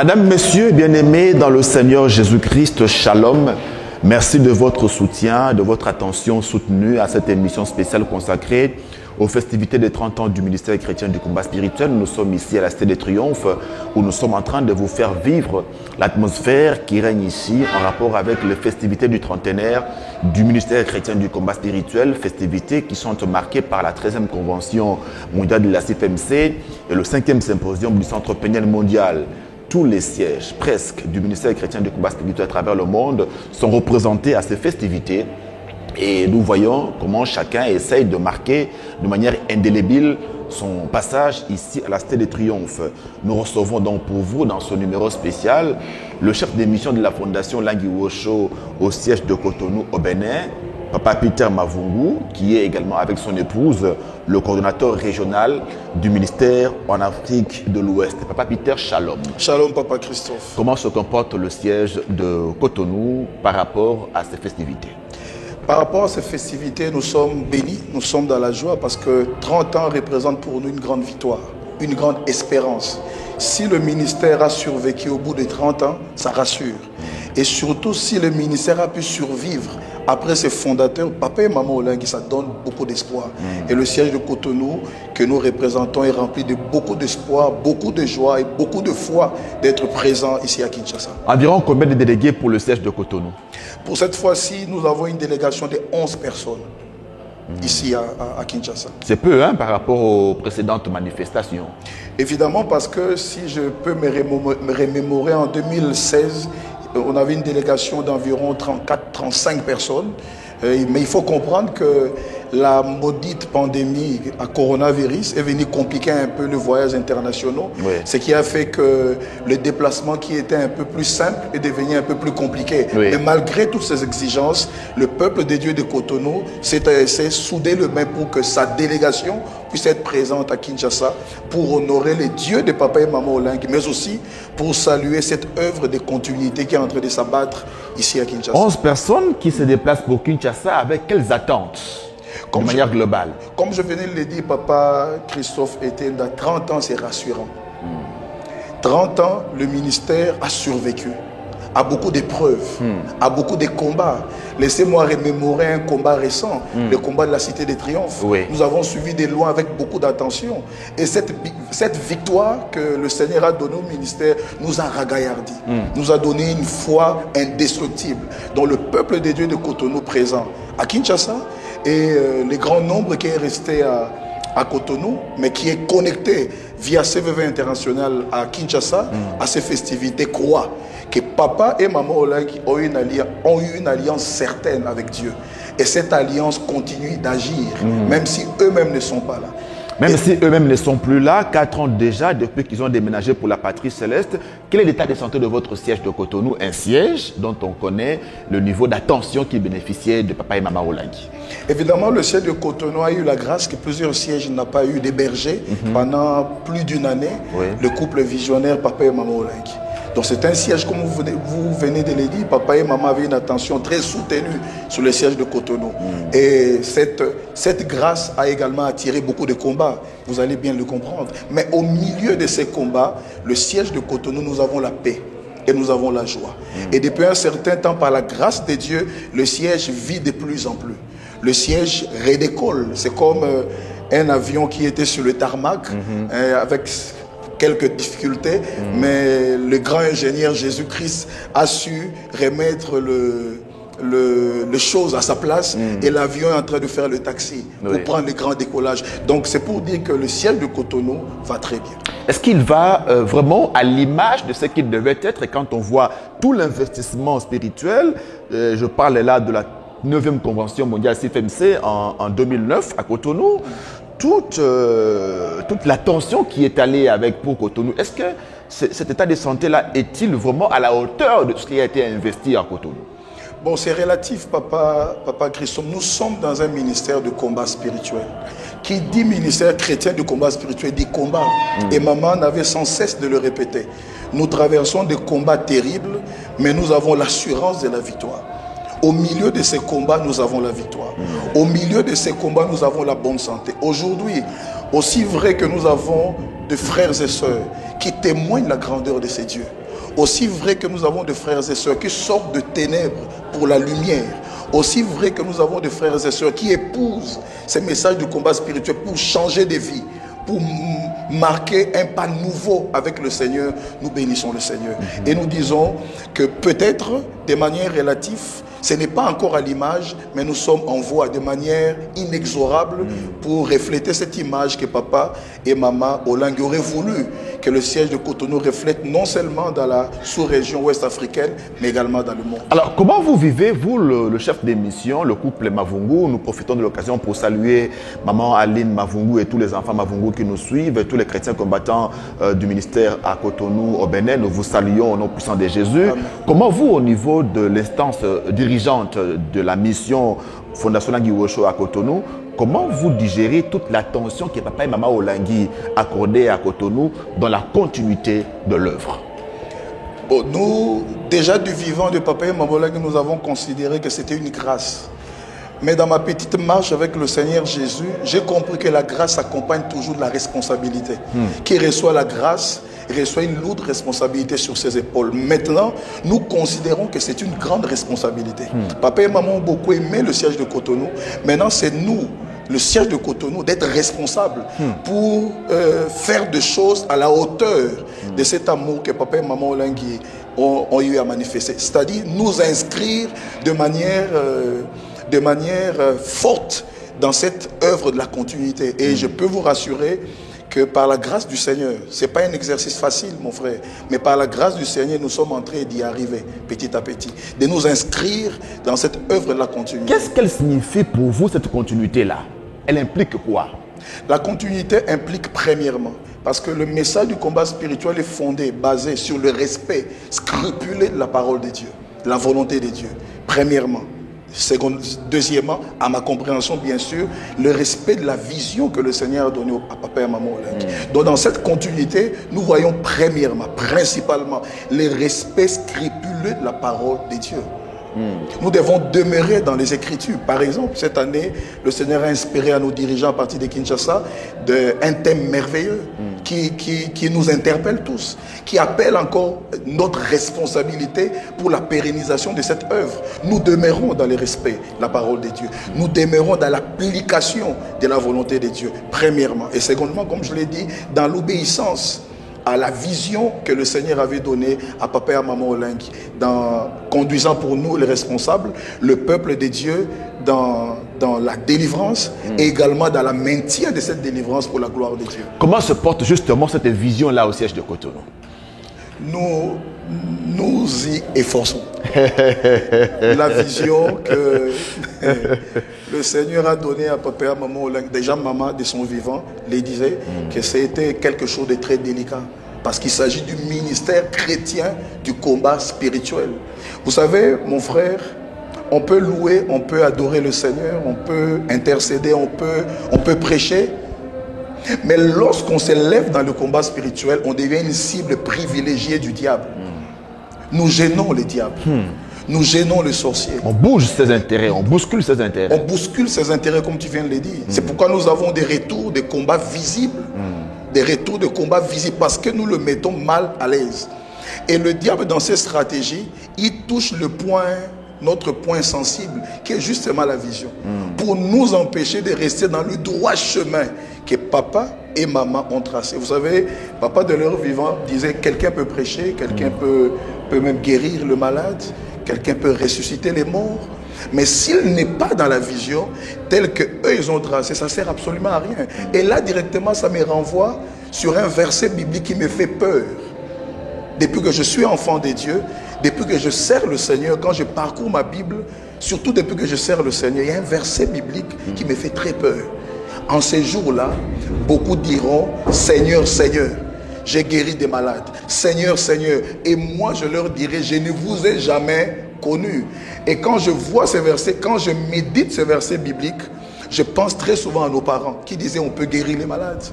Madame, Messieurs, bien-aimés dans le Seigneur Jésus-Christ, Shalom. Merci de votre soutien, de votre attention soutenue à cette émission spéciale consacrée aux festivités des 30 ans du ministère chrétien du combat spirituel. Nous sommes ici à la Cité des Triomphes où nous sommes en train de vous faire vivre l'atmosphère qui règne ici en rapport avec les festivités du trentenaire du ministère chrétien du combat spirituel, festivités qui sont marquées par la 13e convention mondiale de la CFMC et le 5e symposium du Centre péniel mondial. Tous les sièges, presque, du ministère chrétien du combat spirituel à travers le monde sont représentés à ces festivités. Et nous voyons comment chacun essaye de marquer de manière indélébile son passage ici à la Cité des Triomphes. Nous recevons donc pour vous, dans ce numéro spécial, le chef de mission de la Fondation Langui Wosho au siège de Cotonou au Bénin, Papa Peter Mavungu, qui est également avec son épouse le coordonnateur régional du ministère en Afrique de l'Ouest. Papa Peter, shalom. Shalom, Papa Christophe. Comment se comporte le siège de Cotonou par rapport à ces festivités? Par rapport à ces festivités, nous sommes bénis, nous sommes dans la joie parce que 30 ans représentent pour nous une grande victoire, une grande espérance. Si le ministère a survécu au bout de 30 ans, ça rassure. Et surtout, si le ministère a pu survivre après ses fondateurs, Papa et Maman Olingui, ça donne beaucoup d'espoir. Et le siège de Cotonou que nous représentons est rempli de beaucoup d'espoir, beaucoup de joie et beaucoup de foi d'être présent ici à Kinshasa. Environ combien de délégués pour le siège de Cotonou? Pour cette fois-ci, nous avons une délégation de 11 personnes ici à Kinshasa. C'est peu par rapport aux précédentes manifestations. Évidemment, parce que si je peux me remémorer, en 2016, on avait une délégation d'environ 34-35 personnes. Mais il faut comprendre que la maudite pandémie à coronavirus est venue compliquer un peu le voyage international. Oui. Ce qui a fait que le déplacement qui était un peu plus simple est devenu un peu plus compliqué. Oui. Mais malgré toutes ces exigences, le peuple des dieux de Cotonou s'est soudé le main pour que sa délégation puisse être présente à Kinshasa pour honorer les dieux de Papa et Maman Olingui, mais aussi pour saluer cette œuvre de continuité qui est en train de s'abattre ici à Kinshasa. 11 personnes qui se déplacent pour Kinshasa avec quelles attentes de manière globale? Comme je venais de le dire, Papa Christophe était dans 30 ans, c'est rassurant. 30 ans, le ministère a survécu à beaucoup d'épreuves, à beaucoup de combats. Laissez-moi remémorer un combat récent, le combat de la Cité des Triomphes. Oui. Nous avons suivi des lois avec beaucoup d'attention. Et cette victoire que le Seigneur a donnée au ministère nous a ragaillardi, nous a donné une foi indestructible dans le peuple des dieux de Cotonou présent à Kinshasa et le grand nombre qui est resté à Cotonou, mais qui est connecté via CVV International à Kinshasa, à ces festivités, croient que Papa et Maman Olingui ont eu une alliance certaine avec Dieu. Et cette alliance continue d'agir, même si eux-mêmes ne sont pas là. Même si eux-mêmes ne sont plus là, 4 ans déjà, depuis qu'ils ont déménagé pour la patrie céleste, quel est l'état de santé de votre siège de Cotonou? Un siège dont on connaît le niveau d'attention qui bénéficiait de Papa et Maman Olingui. Évidemment, le siège de Cotonou a eu la grâce que plusieurs sièges n'ont pas eu d'héberger pendant plus d'une année. Oui. Le couple visionnaire Papa et Maman Olingui. Donc c'est un siège, comme vous venez de le dire, Papa et Maman avaient une attention très soutenue sur le siège de Cotonou. Et cette grâce a également attiré beaucoup de combats, vous allez bien le comprendre. Mais au milieu de ces combats, le siège de Cotonou, nous avons la paix et nous avons la joie. Et depuis un certain temps, par la grâce de Dieu, le siège vit de plus en plus. Le siège redécolle, c'est comme un avion qui était sur le tarmac avec quelques difficultés, mais le grand ingénieur Jésus-Christ a su remettre les choses à sa place et l'avion est en train de faire le taxi pour prendre le grand décollage. Donc c'est pour dire que le siège de Cotonou va très bien. Est-ce qu'il va vraiment à l'image de ce qu'il devait être? Et quand on voit tout l'investissement spirituel, je parle là de la 9e convention mondiale CFMC en 2009 à Cotonou, toute l'attention qui est allée avec pour Cotonou, est-ce que cet état de santé-là est-il vraiment à la hauteur de ce qui a été investi à Cotonou? Bon, c'est relatif, Papa Christophe. Nous sommes dans un ministère de combat spirituel. Qui dit ministère chrétien de combat spirituel dit combat. Et Maman n'avait sans cesse de le répéter. Nous traversons des combats terribles, mais nous avons l'assurance de la victoire. Au milieu de ces combats, nous avons la victoire. Au milieu de ces combats, nous avons la bonne santé. Aujourd'hui, aussi vrai que nous avons de frères et sœurs qui témoignent la grandeur de ces dieux, aussi vrai que nous avons des frères et sœurs qui sortent de ténèbres pour la lumière, aussi vrai que nous avons des frères et sœurs qui épousent ces messages du combat spirituel pour changer de vie, pour marquer un pas nouveau avec le Seigneur, nous bénissons le Seigneur. Et nous disons que peut-être, de manière relative, ce n'est pas encore à l'image, mais nous sommes en voie de manière inexorable pour refléter cette image que papa et maman Olengue auraient voulu que le siège de Cotonou reflète non seulement dans la sous-région ouest africaine, mais également dans le monde. Alors, comment vous vivez, vous, le chef d'émission, le couple Mavungu? Nous profitons de l'occasion pour saluer maman Aline Mavungu et tous les enfants Mavungu qui nous suivent, et tous les chrétiens combattants du ministère à Cotonou, au Bénin. Nous vous saluons au nom puissant de Jésus. Amen. Comment vous, au niveau de l'instance dirigeante de la mission Fondation Lingui Wosho à Cotonou, comment vous digérez toute l'attention que papa et maman Olangui accordaient à Cotonou dans la continuité de l'œuvre? Bon, nous, déjà du vivant de papa et maman Olangui, nous avons considéré que c'était une grâce. Mais dans ma petite marche avec le Seigneur Jésus, j'ai compris que la grâce accompagne toujours la responsabilité. Qui reçoit la grâce reçoit une lourde responsabilité sur ses épaules. Maintenant, nous considérons que c'est une grande responsabilité. Papa et maman ont beaucoup aimé le siège de Cotonou. Maintenant, c'est nous, le siège de Cotonou, d'être responsables pour faire des choses à la hauteur de cet amour que papa et maman Olangui ont eu à manifester. C'est-à-dire nous inscrire de manière forte dans cette œuvre de la continuité. Et je peux vous rassurer que par la grâce du Seigneur, ce n'est pas un exercice facile, mon frère, mais par la grâce du Seigneur, nous sommes en train d'y arriver, petit à petit, de nous inscrire dans cette œuvre de la continuité. Qu'est-ce qu'elle signifie pour vous, cette continuité-là? Elle implique quoi? La continuité implique premièrement, parce que le message du combat spirituel est fondé, basé sur le respect scrupuleux de la parole de Dieu, de la volonté de Dieu, premièrement. Deuxièmement, à ma compréhension, bien sûr, le respect de la vision que le Seigneur a donnée à papa et maman Olengui. Donc, dans cette continuité, nous voyons premièrement, principalement, le respect scrupuleux de la parole de Dieu. Nous devons demeurer dans les Écritures. Par exemple, cette année, le Seigneur a inspiré à nos dirigeants à partir de Kinshasa un thème merveilleux qui nous interpelle tous, qui appelle encore notre responsabilité pour la pérennisation de cette œuvre. Nous demeurons dans le respect de la parole de Dieu. Nous demeurons dans l'application de la volonté de Dieu, premièrement. Et secondement, comme je l'ai dit, dans l'obéissance à la vision que le Seigneur avait donnée à papa et à maman Olengui, conduisant pour nous les responsables, le peuple de Dieu dans la délivrance et également dans la maintien de cette délivrance pour la gloire de Dieu. Comment se porte justement cette vision-là au siège de Cotonou? Nous y efforçons. La vision que le Seigneur a donnée à papa et à maman Olengui, déjà maman de son vivant les disait que c'était quelque chose de très délicat. Parce qu'il s'agit du ministère chrétien du combat spirituel. Vous savez, mon frère, on peut louer, on peut adorer le Seigneur, on peut intercéder, on peut prêcher. Mais lorsqu'on s'élève dans le combat spirituel, on devient une cible privilégiée du diable. Nous gênons le diable. Nous gênons le sorcier. On bouge ses intérêts, on bouscule ses intérêts. On bouscule ses intérêts comme tu viens de le dire. C'est pourquoi nous avons des retours de combats visibles. Des retours de combats visibles parce que nous le mettons mal à l'aise. Et le diable, dans ses stratégies, il touche notre point sensible, qui est justement la vision. Pour nous empêcher de rester dans le droit chemin que papa et maman ont tracé. Vous savez, papa de leur vivant disait, quelqu'un peut prêcher, quelqu'un peut même guérir le malade, quelqu'un peut ressusciter les morts. Mais s'il n'est pas dans la vision telle qu'eux ils ont tracé, ça ne sert absolument à rien. Et là, directement, ça me renvoie sur un verset biblique qui me fait peur. Depuis que je suis enfant de Dieu, depuis que je sers le Seigneur, quand je parcours ma Bible, surtout depuis que je sers le Seigneur, il y a un verset biblique qui me fait très peur. En ces jours-là, beaucoup diront, Seigneur, Seigneur, j'ai guéri des malades. Seigneur, Seigneur. Et moi, je leur dirai, je ne vous ai jamais connu. Et quand je vois ces versets, quand je médite ces versets bibliques, je pense très souvent à nos parents qui disaient on peut guérir les malades,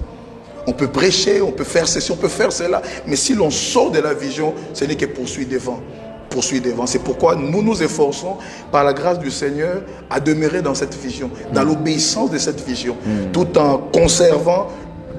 on peut prêcher, on peut faire ceci, on peut faire cela. Mais si l'on sort de la vision, ce n'est que poursuivre devant. C'est pourquoi nous nous efforçons par la grâce du Seigneur à demeurer dans cette vision, dans l'obéissance de cette vision, tout en conservant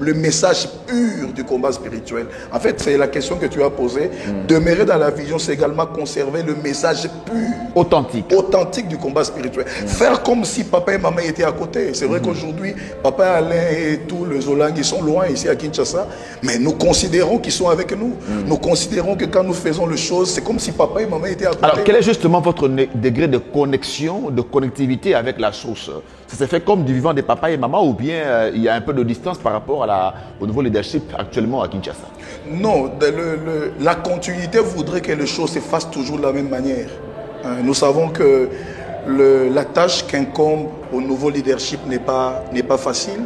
le message pur du combat spirituel. En fait, c'est la question que tu as posée. Demeurer dans la vision, c'est également conserver le message pur. Authentique du combat spirituel. Faire comme si papa et maman étaient à côté. C'est vrai qu'aujourd'hui, papa Alain et tous les Zolang, ils sont loin ici à Kinshasa, mais nous considérons qu'ils sont avec nous. Nous considérons que quand nous faisons les choses, c'est comme si papa et maman étaient à côté. Alors, quel est justement votre degré de connexion, de connectivité avec la source? Ça s'est fait comme du vivant des papas et maman ou bien il y a un peu de distance par rapport au nouveau leadership actuellement à Kinshasa? Non, la continuité voudrait que les choses se fassent toujours de la même manière. Nous savons que la tâche qu'incombe au nouveau leadership n'est pas facile,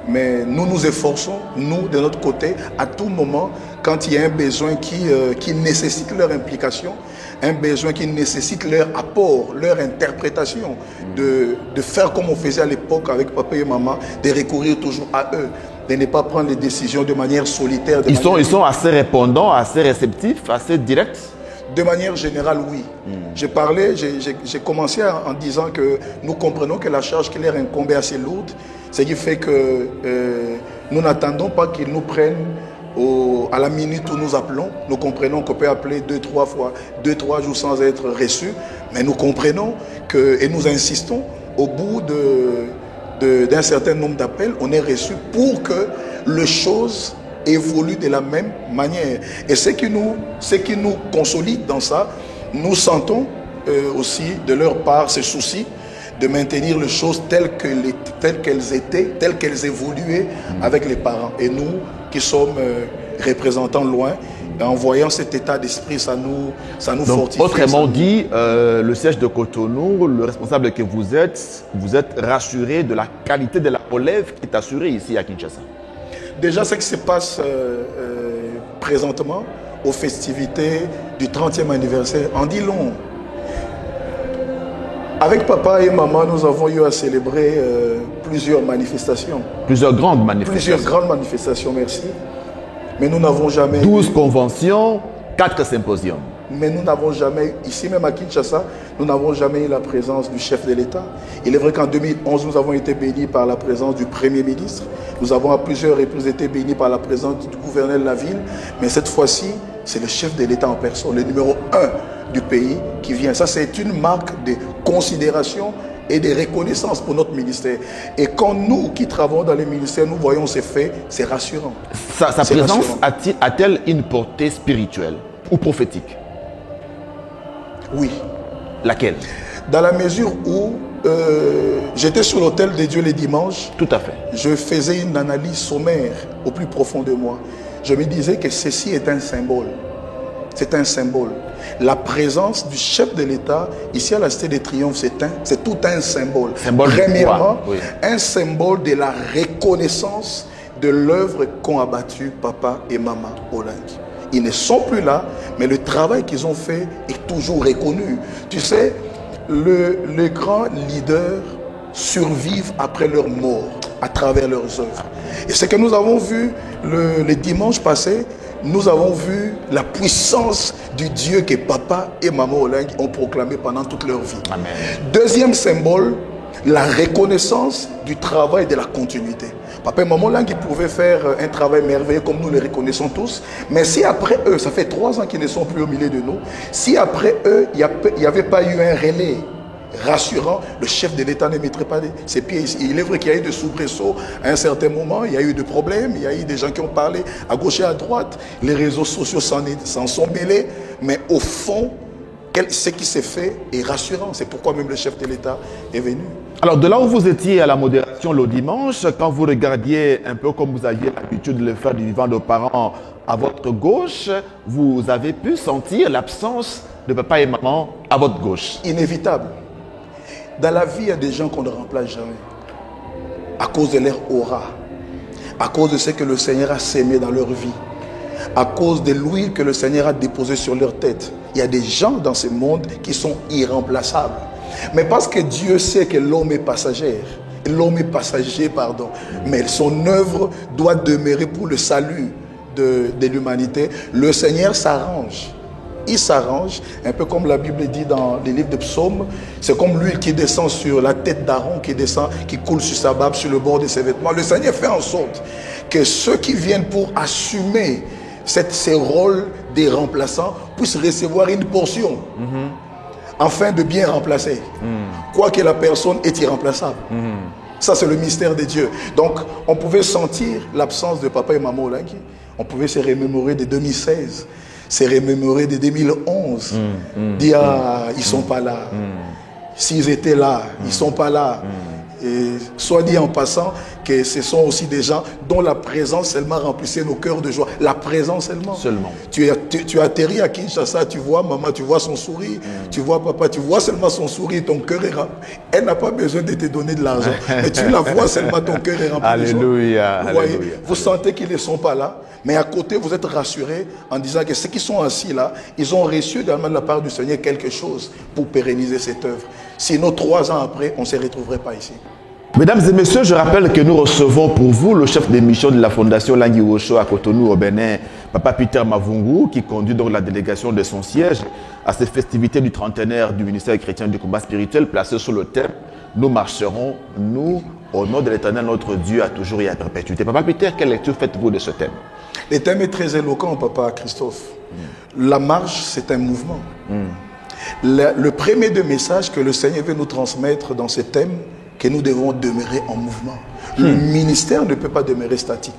mais nous nous efforçons, nous de notre côté, à tout moment, quand il y a un besoin qui nécessite leur implication, un besoin qui nécessite leur apport, leur interprétation, de faire comme on faisait à l'époque avec papa et maman, de recourir toujours à eux, de ne pas prendre les décisions de manière solitaire. Ils sont assez répondants, assez réceptifs, assez directs? De manière générale, oui. J'ai commencé en disant que nous comprenons que la charge qui leur incombe est assez lourde, ce qui fait que nous n'attendons pas qu'ils nous prennent à la minute où nous appelons. Nous comprenons qu'on peut appeler 2-3 jours sans être reçu, mais nous comprenons et nous insistons au bout d'un certain nombre d'appels, on est reçu pour que les choses évoluent de la même manière. Et ce qui nous consolide dans ça, nous sentons aussi de leur part ce souci de maintenir les choses telles qu'elles étaient, telles qu'elles évoluaient avec les parents. Et nous, qui sommes représentants loin, en voyant cet état d'esprit, ça nous fortifie. Autrement dit, le siège de Cotonou, le responsable que vous êtes rassuré de la qualité de la relève qui est assurée ici à Kinshasa? Déjà, ce qui se passe présentement aux festivités du 30e anniversaire en dit long. Avec papa et maman, nous avons eu à célébrer plusieurs manifestations. Plusieurs grandes manifestations. Plusieurs grandes manifestations, merci. Mais nous n'avons jamais... 12 conventions, 4 symposiums. Mais nous n'avons jamais, ici même à Kinshasa, nous n'avons jamais eu la présence du chef de l'État. Il est vrai qu'en 2011, nous avons été bénis par la présence du Premier ministre. Nous avons à plusieurs reprises été bénis par la présence du gouverneur de la ville. Mais cette fois-ci, c'est le chef de l'État en personne, le numéro 1 du pays qui vient. Ça, c'est une marque de considération et de reconnaissance pour notre ministère. Et quand nous qui travaillons dans les ministères, nous voyons ces faits, c'est rassurant. Sa présence a-t-elle une portée spirituelle ou prophétique? Oui. Laquelle? Dans la mesure où j'étais sur l'autel de Dieu les dimanches. Tout à fait. Je faisais une analyse sommaire au plus profond de moi. Je me disais que ceci est un symbole. C'est un symbole. La présence du chef de l'État, ici à la Cité des Triomphes, c'est tout un symbole. Premièrement, oui, un symbole de la reconnaissance de l'œuvre qu'ont abattu papa et maman Olang. Ils ne sont plus là, mais le travail qu'ils ont fait est toujours reconnu. Tu sais, les grands leaders survivent après leur mort, à travers leurs œuvres. Et ce que nous avons vu le dimanche passé, nous avons vu la puissance du Dieu que papa et maman Olang ont proclamé pendant toute leur vie. Amen. Deuxième symbole, la reconnaissance du travail de la continuité. Papa et maman Olang, ils pouvaient faire un travail merveilleux comme nous le reconnaissons tous. Mais si après eux, ça fait 3 ans qu'ils ne sont plus au milieu de nous, si après eux, il n'y avait pas eu un relais rassurant, le chef de l'État ne mettrait pas ses pieds ici. Il est vrai qu'il y a eu des soubresauts à un certain moment, il y a eu des problèmes, il y a eu des gens qui ont parlé à gauche et à droite, les réseaux sociaux s'en sont mêlés, mais au fond, ce qui s'est fait est rassurant. C'est pourquoi même le chef de l'État est venu. Alors, de là où vous étiez à la modération le dimanche, quand vous regardiez un peu comme vous aviez l'habitude de le faire du vivant de parents à votre gauche, vous avez pu sentir l'absence de papa et maman à votre gauche. Inévitable. Dans la vie, il y a des gens qu'on ne remplace jamais. À cause de leur aura, à cause de ce que le Seigneur a sémé dans leur vie, à cause de l'huile que le Seigneur a déposée sur leur tête. Il y a des gens dans ce monde qui sont irremplaçables. Mais parce que Dieu sait que l'homme est passager, mais son œuvre doit demeurer pour le salut de l'humanité, le Seigneur s'arrange il s'arrange, un peu comme la Bible dit dans les livres de psaumes, c'est comme l'huile qui descend sur la tête d'Aaron, qui coule sur sa barbe, sur le bord de ses vêtements. Le Seigneur fait en sorte que ceux qui viennent pour assumer ces rôles des remplaçants puissent recevoir une portion, afin de bien remplacer. Quoique la personne est irremplaçable. Ça, c'est le mystère de Dieu. Donc, on pouvait sentir l'absence de papa et maman Olengi. On pouvait se remémorer de 2016, se remémorer de 2011. Dire, ils ne sont pas là. S'ils étaient là, ils ne sont pas là. Et soit dit en passant que ce sont aussi des gens dont la présence seulement remplissait nos cœurs de joie. La présence seulement. Tu atterris à Kinshasa, tu vois maman, tu vois son sourire, tu vois papa, tu vois seulement son sourire, ton cœur est rempli. Elle n'a pas besoin de te donner de l'argent, mais tu la vois seulement, ton cœur est rempli. Alléluia. Vous voyez, vous sentez qu'ils ne sont pas là, mais à côté vous êtes rassurés en disant que ceux qui sont assis là, ils ont reçu de la part du Seigneur quelque chose pour pérenniser cette œuvre. Sinon 3 ans après, on ne se retrouverait pas ici. Mesdames et messieurs, je rappelle que nous recevons pour vous le chef de mission de la Fondation Langui Osho à Cotonou au Bénin, Papa Peter Mavungu, qui conduit donc la délégation de son siège à ces festivités du trentenaire du ministère chrétien du combat spirituel placé sous le thème « Nous marcherons, nous, au nom de l'Éternel notre Dieu, à toujours et à perpétuité ». Papa Peter, quelle lecture faites-vous de ce thème? Le thème est très éloquent, Papa Christophe. La marche, c'est un mouvement. Le premier des messages que le Seigneur veut nous transmettre dans ce thème, que nous devons demeurer en mouvement. Le ministère ne peut pas demeurer statique.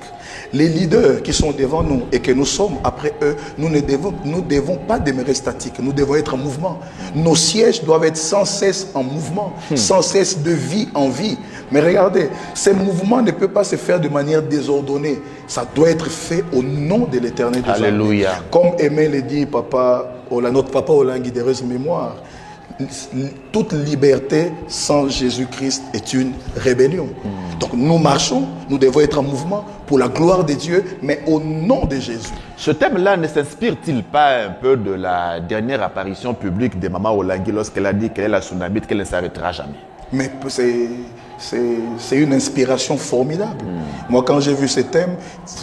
Les leaders qui sont devant nous et que nous sommes après eux, nous ne devons pas demeurer statiques. Nous devons être en mouvement. Nos sièges doivent être sans cesse en mouvement, sans cesse de vie en vie. Mais regardez, ce mouvement ne peut pas se faire de manière désordonnée. Ça doit être fait au nom de l'Éternel. Alléluia. Comme Aimé le dit, notre papa Olengi d'heureuse mémoire, toute liberté sans Jésus-Christ est une rébellion. Donc nous marchons, nous devons être en mouvement pour la gloire de Dieu, mais au nom de Jésus. Ce thème-là ne s'inspire-t-il pas un peu de la dernière apparition publique de Maman Olengi lorsqu'elle a dit qu'elle est la tsunamite, qu'elle ne s'arrêtera jamais? Mais c'est une inspiration formidable. Moi, quand j'ai vu ce thème,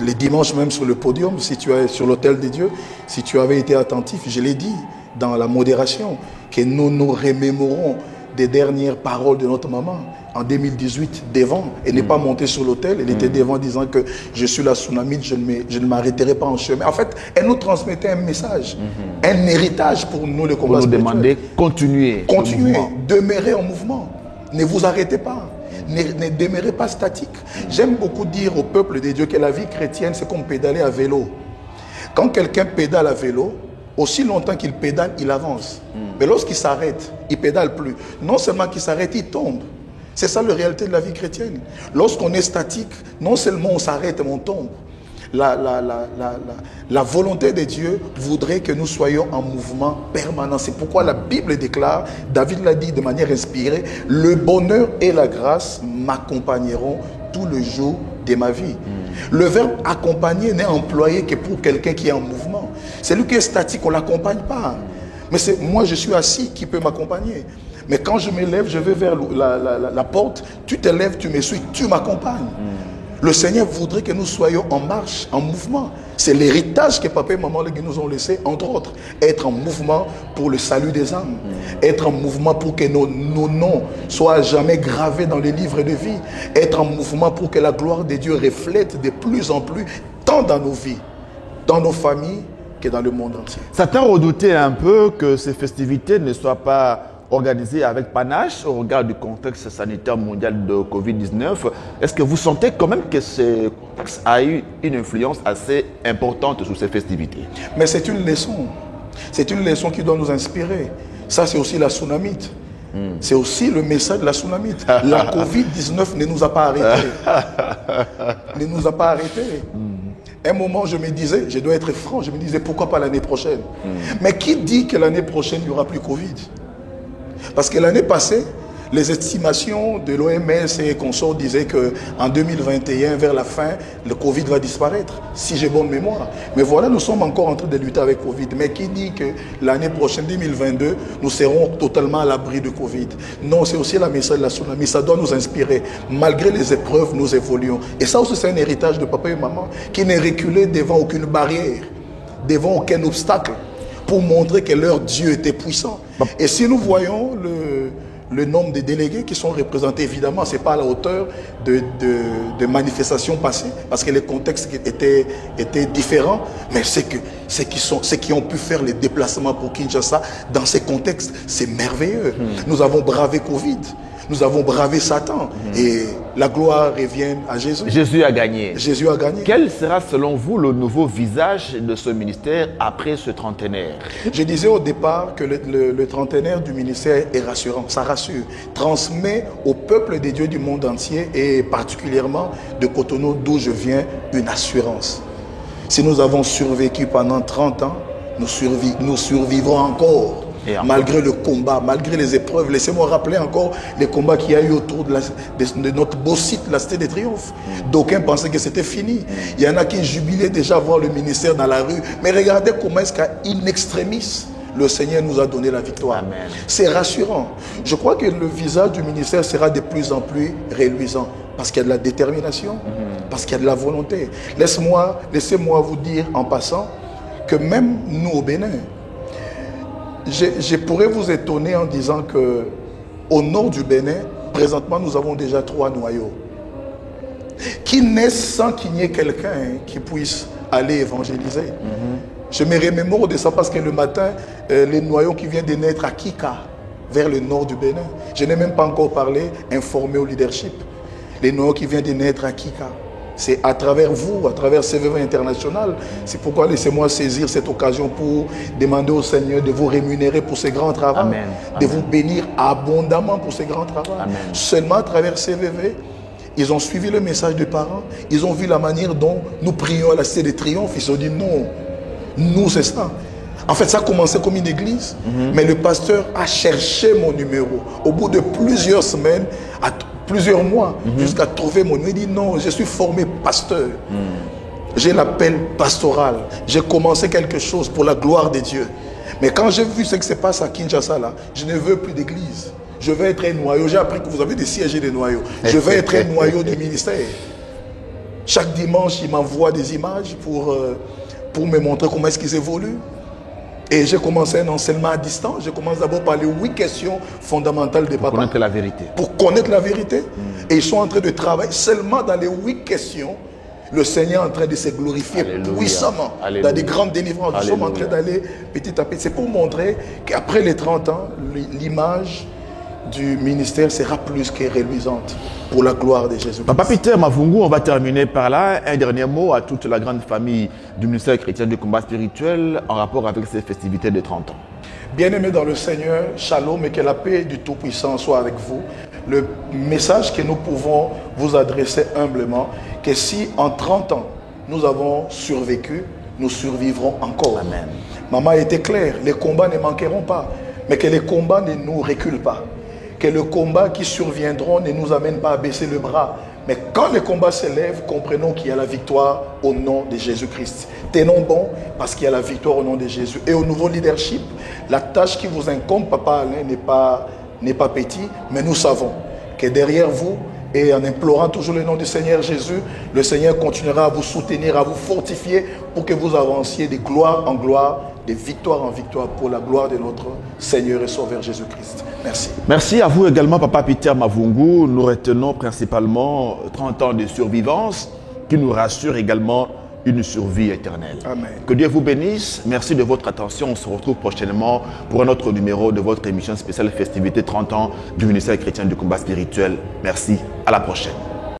les dimanches même sur le podium, si tu es sur l'autel de Dieu, si tu avais été attentif, je l'ai dit dans la modération, que nous nous remémorons des dernières paroles de notre maman en 2018 devant. Elle n'est pas montée sur l'autel, elle était devant disant que je suis la tsunamite, je ne m'arrêterai pas en chemin. En fait, elle nous transmettait un message, un héritage pour nous, le combat spirituel. Pour nous demander, continuez, demeurez en mouvement, ne vous arrêtez pas. Ne demeurez pas statique. J'aime beaucoup dire au peuple de Dieu que la vie chrétienne, c'est comme pédaler à vélo. Quand quelqu'un pédale à vélo, aussi longtemps qu'il pédale, il avance. Mais lorsqu'il s'arrête, il ne pédale plus. Non seulement qu'il s'arrête, il tombe. C'est ça la réalité de la vie chrétienne. Lorsqu'on est statique, non seulement on s'arrête, mais on tombe. La volonté de Dieu voudrait que nous soyons en mouvement permanent. C'est pourquoi la Bible déclare, David l'a dit de manière inspirée, « Le bonheur et la grâce m'accompagneront tout le jour de ma vie. » Le verbe « accompagner » n'est employé que pour quelqu'un qui est en mouvement. Celui qui est statique, on ne l'accompagne pas. Mais c'est moi, je suis assis, qui peut m'accompagner. Mais quand je me lève, je vais vers la porte, tu te lèves, tu me suis, tu m'accompagnes. Le Seigneur voudrait que nous soyons en marche, en mouvement. C'est l'héritage que papa et maman nous ont laissé, entre autres. Être en mouvement pour le salut des âmes. Être en mouvement pour que nos noms soient jamais gravés dans les livres de vie. Être en mouvement pour que la gloire de Dieu reflète de plus en plus, tant dans nos vies, dans nos familles, que dans le monde entier. Certains redoutaient un peu que ces festivités ne soient pas organisé avec panache au regard du contexte sanitaire mondial de Covid-19. Est-ce que vous sentez quand même que ce contexte a eu une influence assez importante sur ces festivités? Mais c'est une leçon. C'est une leçon qui doit nous inspirer. Ça, c'est aussi la tsunamite. C'est aussi le message de la tsunamite. La Covid-19 ne nous a pas arrêtés. Ne nous a pas arrêtés. Un moment, je me disais, je dois être franc, je me disais, pourquoi pas l'année prochaine? Mais qui dit que l'année prochaine, il n'y aura plus Covid? Parce que l'année passée, les estimations de l'OMS et consorts disaient qu'en 2021, vers la fin, le Covid va disparaître, si j'ai bonne mémoire. Mais voilà, nous sommes encore en train de lutter avec Covid. Mais qui dit que l'année prochaine, 2022, nous serons totalement à l'abri de Covid? Non, c'est aussi la message de la tsunami. Ça doit nous inspirer. Malgré les épreuves, nous évoluons. Et ça aussi, c'est un héritage de papa et maman qui n'est reculé devant aucune barrière, devant aucun obstacle. pour montrer que leur Dieu était puissant. Et si nous voyons le nombre de délégués qui sont représentés, évidemment, ce n'est pas à la hauteur de manifestations passées, parce que les contextes étaient différents, mais ceux qui ont pu faire les déplacements pour Kinshasa, dans ces contextes, c'est merveilleux. Nous avons bravé Covid. Nous avons bravé Satan et la gloire revient à Jésus. Jésus a gagné. Jésus a gagné. Quel sera selon vous le nouveau visage de ce ministère après ce trentenaire? Je disais au départ que le trentenaire du ministère est rassurant, ça rassure, transmet au peuple des dieux du monde entier et particulièrement de Cotonou d'où je viens une assurance. Si nous avons survécu pendant 30 ans, nous survivrons encore. Malgré le combat, malgré les épreuves. Laissez-moi rappeler encore les combats qu'il y a eu autour de notre beau site, la Cité des Triomphes. D'aucuns pensaient que c'était fini. Il y en a qui jubilaient déjà voir le ministère dans la rue. Mais regardez comment est-ce qu'à in extremis, le Seigneur nous a donné la victoire. C'est rassurant. Je crois que le visage du ministère sera de plus en plus reluisant. Parce qu'il y a de la détermination, parce qu'il y a de la volonté. Laissez-moi vous dire en passant que même nous au Bénin, je pourrais vous étonner en disant qu'au nord du Bénin, présentement, nous avons déjà 3 noyaux qui naissent sans qu'il n'y ait quelqu'un qui puisse aller évangéliser. Je me remémore de ça parce que le matin, les noyaux qui viennent de naître à Kika, vers le nord du Bénin, je n'ai même pas encore parlé, informé au leadership. Les noyaux qui viennent de naître à Kika. C'est à travers vous, à travers CVV International. C'est pourquoi laissez-moi saisir cette occasion pour demander au Seigneur de vous rémunérer pour ces grands travaux, de vous bénir abondamment pour ces grands travaux. Seulement à travers CVV, ils ont suivi le message des parents, ils ont vu la manière dont nous prions à la Cité des Triomphes, ils se sont dit non, nous c'est ça. En fait, ça a commencé comme une église, mais le pasteur a cherché mon numéro. Au bout de plusieurs semaines, plusieurs mois, jusqu'à trouver mon numéro. Il dit non, je suis formé pasteur. J'ai l'appel pastoral. J'ai commencé quelque chose pour la gloire de Dieu. Mais quand j'ai vu ce qui se passe à Kinshasa, là, je ne veux plus d'église. Je veux être un noyau. J'ai appris que vous avez des sièges et des noyaux. Je veux être un noyau du ministère. Chaque dimanche, il m'envoie des images pour me montrer comment est-ce qu'ils évoluent. Et j'ai commencé un enseignement à distance. Je commence d'abord par les 8 questions fondamentales des papas. Pour connaître la vérité. Pour connaître la vérité. Et ils sont en train de travailler seulement dans les 8 questions. Le Seigneur est en train de se glorifier puissamment. Dans des grandes délivrances. Nous sommes en train d'aller petit à petit. C'est pour montrer qu'après les 30 ans, l'image du ministère sera plus que reluisante pour la gloire de Jésus. Papa Peter Mavungu, on va terminer par là. Un dernier mot à toute la grande famille du ministère chrétien du combat spirituel en rapport avec ces festivités de 30 ans. Bien-aimés dans le Seigneur, shalom et que la paix du Tout-Puissant soit avec vous. Le message que nous pouvons vous adresser humblement, que si en 30 ans nous avons survécu, nous survivrons encore. Amen. Maman était claire, les combats ne manqueront pas, mais que les combats ne nous reculent pas. Que les combats qui surviendront ne nous amènent pas à baisser le bras. Mais quand les combats s'élèvent, comprenons qu'il y a la victoire au nom de Jésus-Christ. Tenons bon parce qu'il y a la victoire au nom de Jésus. Et au nouveau leadership, la tâche qui vous incombe, Papa Alain, n'est pas petit, mais nous savons que derrière vous, et en implorant toujours le nom du Seigneur Jésus, le Seigneur continuera à vous soutenir, à vous fortifier pour que vous avanciez de gloire en gloire, de victoire en victoire pour la gloire de notre Seigneur et Sauveur Jésus-Christ. Merci. Merci à vous également, Papa Peter Mavungu. Nous retenons principalement 30 ans de survivance qui nous rassure également une survie éternelle. Amen. Que Dieu vous bénisse. Merci de votre attention. On se retrouve prochainement pour un autre numéro de votre émission spéciale Festivité 30 ans du ministère chrétien du combat spirituel. Merci. À la prochaine.